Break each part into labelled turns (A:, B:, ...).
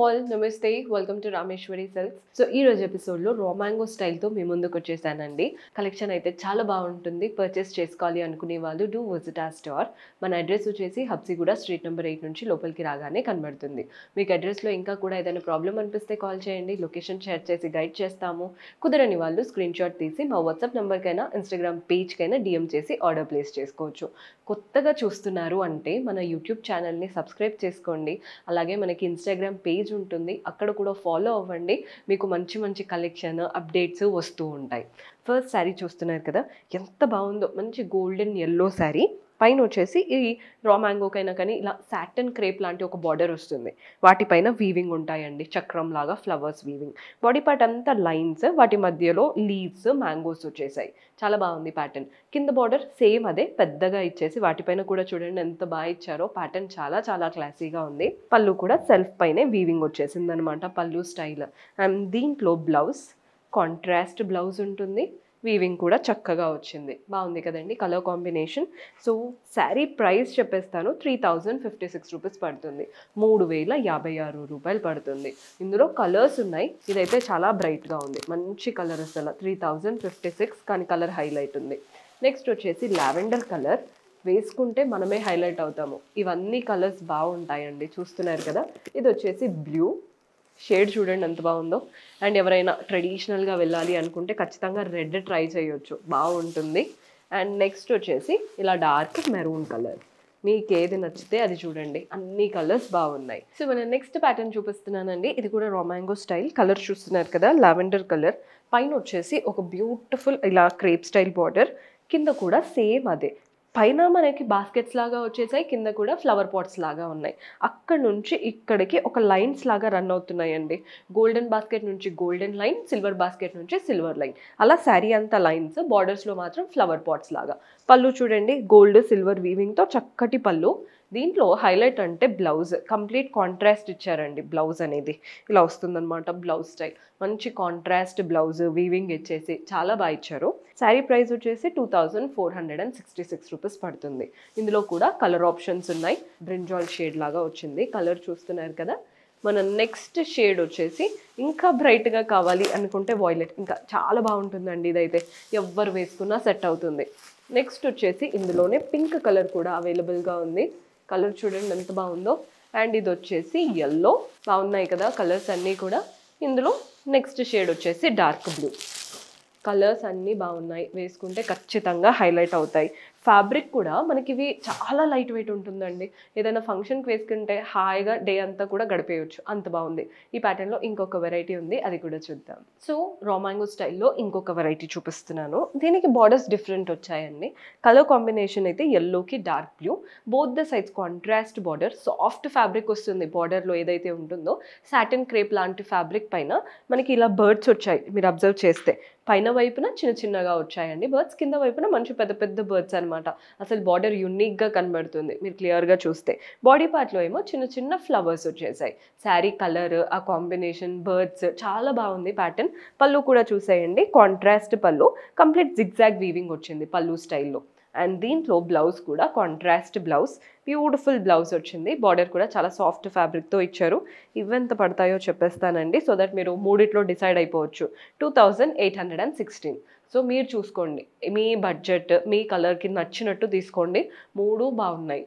A: all, Namaste. Welcome to Rameshwari Silks. So ee roju episode lo raw mango style tho me munduku vachesanu. Collection aithe chaala baaguntundi. Purchase cheskovali anukune vallu do visit our store. Mana address vachesi Habsiguda street number 8 nunchi lopaliki raagane kanbadutundi. Meeku address lo inka kuda edaina problem anipiste call cheyandi. Location share chesi guide chestamu. Kudarani vallu screenshot teesi ma WhatsApp number kaina Instagram page kaina DM chesi order place chesukochu. కొత్తగా చూస్తున్నారు అంటే మన YouTube ఛానల్ని subscribe చేసుకోండి. అలాగే మనకి Instagram page ఉంటుంది, అక్కడ కూడా ఫాలో అవ్వండి. మీకు మంచి మంచి కలెక్షన్ అప్డేట్స్ వస్తూ ఉంటాయి. ఫస్ట్ శారీ చూస్తున్నారు కదా, ఎంత బాగుందో. మంచి గోల్డెన్ ఎల్లో శారీ, పైన వచ్చేసి ఈ రా మ్యాంగోకైనా కానీ ఇలా సాటన్ క్రేప్ లాంటి ఒక బార్డర్ వస్తుంది. వాటిపైన వీవింగ్ ఉంటాయండి, చక్రం లాగా ఫ్లవర్స్ వీవింగ్. బాడీ పార్ట్ అంతా లైన్స్, వాటి మధ్యలో లీవ్స్ మ్యాంగోస్ వచ్చేసాయి. చాలా బాగుంది ప్యాటర్న్. కింద బార్డర్ సేమ్ అదే పెద్దగా ఇచ్చేసి వాటిపైన కూడా చూడండి ఎంత బాగా ఇచ్చారో. ప్యాటర్న్ చాలా చాలా క్లాసీగా ఉంది. పళ్ళు కూడా సెల్ఫ్ పైనే వీవింగ్ వచ్చేసింది అనమాట, పళ్ళు స్టైల్. అండ్ దీంట్లో బ్లౌజ్ కాంట్రాస్ట్ బ్లౌజ్ ఉంటుంది. వీవింగ్ కూడా చక్కగా వచ్చింది. బాగుంది కదండి colour combination. So sari price చెప్పేస్తాను, 3056 రూపీస్ పడుతుంది. 3056 రూపాయలు పడుతుంది. ఇందులో కలర్స్ ఉన్నాయి. ఇదైతే చాలా బ్రైట్గా ఉంది, మంచి కలర్ అసలు. 3056 కానీ కలర్ హైలైట్ ఉంది. నెక్స్ట్ వచ్చేసి లావెండర్ కలర్. వేసుకుంటే మనమే హైలైట్ అవుతాము. ఇవన్నీ కలర్స్ బాగుంటాయండి, చూస్తున్నారు కదా. ఇది వచ్చేసి బ్లూ షేడ్, చూడండి ఎంత బాగుందో. అండ్ ఎవరైనా ట్రెడిషనల్గా వెళ్ళాలి అనుకుంటే ఖచ్చితంగా రెడ్ ట్రై చేయొచ్చు, బాగుంటుంది. అండ్ నెక్స్ట్ వచ్చేసి ఇలా డార్క్ మెరూన్ కలర్. మీకు ఏది నచ్చితే అది చూడండి, అన్ని కలర్స్ బాగున్నాయి. సో మనం నెక్స్ట్ ప్యాటర్న్ చూపిస్తున్నానండి. ఇది కూడా రా మ్యాంగో స్టైల్. కలర్ చూస్తున్నారు కదా, లావెండర్ కలర్. పైన వచ్చేసి ఒక బ్యూటిఫుల్ ఇలా క్రేప్ స్టైల్ బార్డర్, కింద కూడా సేమ్ అదే. పైన మనకి బాస్కెట్స్ లాగా వచ్చేసాయి, కింద కూడా ఫ్లవర్ పాట్స్ లాగా ఉన్నాయి. అక్కడ నుంచి ఇక్కడికి ఒక లైన్స్ లాగా రన్ అవుతున్నాయండి. గోల్డెన్ బాస్కెట్ నుంచి గోల్డెన్ లైన్, సిల్వర్ బాస్కెట్ నుంచి సిల్వర్ లైన్, అలా శారీ అంతా లైన్స్. బార్డర్స్లో మాత్రం ఫ్లవర్ పాట్స్ లాగా. పళ్ళు చూడండి, గోల్డ్ సిల్వర్ వీవింగ్తో చక్కటి పళ్ళు. దీంట్లో హైలైట్ అంటే బ్లౌజ్ కంప్లీట్ కాంట్రాస్ట్ ఇచ్చారండి. బ్లౌజ్ అనేది ఇలా వస్తుందన్నమాట, బ్లౌజ్ స్టైల్. మంచి కాంట్రాస్ట్ బ్లౌజ్ వీవింగ్ ఇచ్చేసి చాలా బాగా ఇచ్చారు. శారీ ప్రైస్ వచ్చేసి 2466 రూపీస్ పడుతుంది. ఇందులో కూడా కలర్ ఆప్షన్స్ ఉన్నాయి. బ్రింజాల్ షేడ్ లాగా వచ్చింది కలర్, చూస్తున్నారు కదా. మన నెక్స్ట్ షేడ్ వచ్చేసి ఇంకా బ్రైట్గా కావాలి అనుకుంటే వాయిలెట్, ఇంకా చాలా బాగుంటుందండి. ఇదైతే ఎవ్వరు వేసుకున్నా సెట్ అవుతుంది. నెక్స్ట్ వచ్చేసి ఇందులోనే పింక్ కలర్ కూడా అవైలబుల్గా ఉంది. కలర్ చూడండి ఎంత బాగుందో. అండ్ ఇది వచ్చేసి ఎల్లో. బాగున్నాయి కదా కలర్స్ అన్నీ కూడా. ఇందులో నెక్స్ట్ షేడ్ వచ్చేసి డార్క్ బ్లూ. కలర్స్ అన్నీ బాగున్నాయి, వేసుకుంటే ఖచ్చితంగా హైలైట్ అవుతాయి. ఫ్యాబ్రిక్ కూడా మనకి ఇవి చాలా లైట్ వెయిట్ ఉంటుందండి. ఏదైనా ఫంక్షన్కి వేసుకుంటే హాయిగా డే అంతా కూడా గడిపేయచ్చు, అంత బాగుంది. ఈ ప్యాటర్న్లో ఇంకొక వెరైటీ ఉంది, అది కూడా చూద్దాం. సో రా మ్యాంగో స్టైల్లో ఇంకొక వెరైటీ చూపిస్తున్నాను. దీనికి బార్డర్స్ డిఫరెంట్ వచ్చాయండి. కలర్ కాంబినేషన్ అయితే ఎల్లోకి dark blue, both the sides contrast border. Soft fabric వస్తుంది బార్డర్లో ఏదైతే ఉంటుందో. సాటిన్ క్రేప్ లాంటి ఫ్యాబ్రిక్ పైన మనకి ఇలా బర్డ్స్ వచ్చాయి, మీరు అబ్జర్వ్ చేస్తే. పైన వైపున చిన్న చిన్నగా వచ్చాయండి బర్డ్స్, కింద వైపున మంచి పెద్ద పెద్ద బర్డ్స్ అనమాట. అసలు బార్డర్ యూనిక్గా కనబడుతుంది మీరు క్లియర్గా చూస్తే. బాడీ పార్ట్లో ఏమో చిన్న చిన్న ఫ్లవర్స్ వచ్చేసాయి. శారీ కలర్, ఆ కాంబినేషన్, బర్డ్స్ చాలా బాగుంది ప్యాటర్న్. పళ్ళు కూడా చూసేయండి, కాంట్రాస్ట్ పళ్ళు, కంప్లీట్ జిగ్జాగ్ వీవింగ్ వచ్చింది పళ్ళు స్టైల్లో. అండ్ దీంట్లో బ్లౌజ్ కూడా కాంట్రాస్ట్ బ్లౌజ్, బ్యూటిఫుల్ బ్లౌజ్ వచ్చింది. బార్డర్ కూడా చాలా సాఫ్ట్ ఫ్యాబ్రిక్తో ఇచ్చారు. ఇవెంత పడతాయో చెప్పేస్తానండి, సో దట్ మీరు మూడిట్లో డిసైడ్ అయిపోవచ్చు. 2816. సో మీరు చూసుకోండి, మీ బడ్జెట్ మీ కలర్కి నచ్చినట్టు తీసుకోండి. మూడు బాగున్నాయి,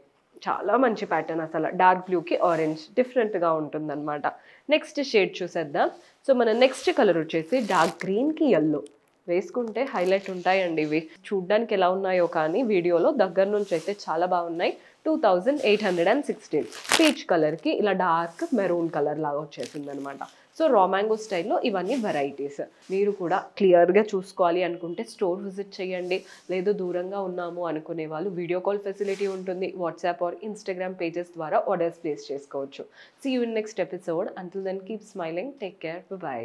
A: చాలా మంచి ప్యాటర్న్ అసలు. డార్క్ బ్లూకి ఆరెంజ్ డిఫరెంట్గా ఉంటుందన్నమాట. నెక్స్ట్ షేడ్ చూసేద్దాం. సో మన నెక్స్ట్ కలర్ వచ్చేసి డార్క్ గ్రీన్కి ఎల్లో. వేసుకుంటే హైలైట్ ఉంటాయండి ఇవి. చూడ్డానికి ఎలా ఉన్నాయో కానీ వీడియోలో దగ్గర నుంచి అయితే చాలా బాగున్నాయి. 2816. పీచ్ కలర్కి ఇలా డార్క్ మెరూన్ కలర్ లాగా వచ్చేసింది అనమాట. సో రా మ్యాంగో స్టైల్లో ఇవన్నీ వెరైటీస్. మీరు కూడా క్లియర్గా చూసుకోవాలి అనుకుంటే స్టోర్ విజిట్ చేయండి. లేదు దూరంగా ఉన్నాము అనుకునే వాళ్ళు వీడియో కాల్ ఫెసిలిటీ ఉంటుంది. వాట్సాప్ ఆర్ ఇన్స్టాగ్రామ్ పేజెస్ ద్వారా ఆర్డర్స్ ప్లేస్ చేసుకోవచ్చు. See you in next episode. Until then keep smiling, take care, by.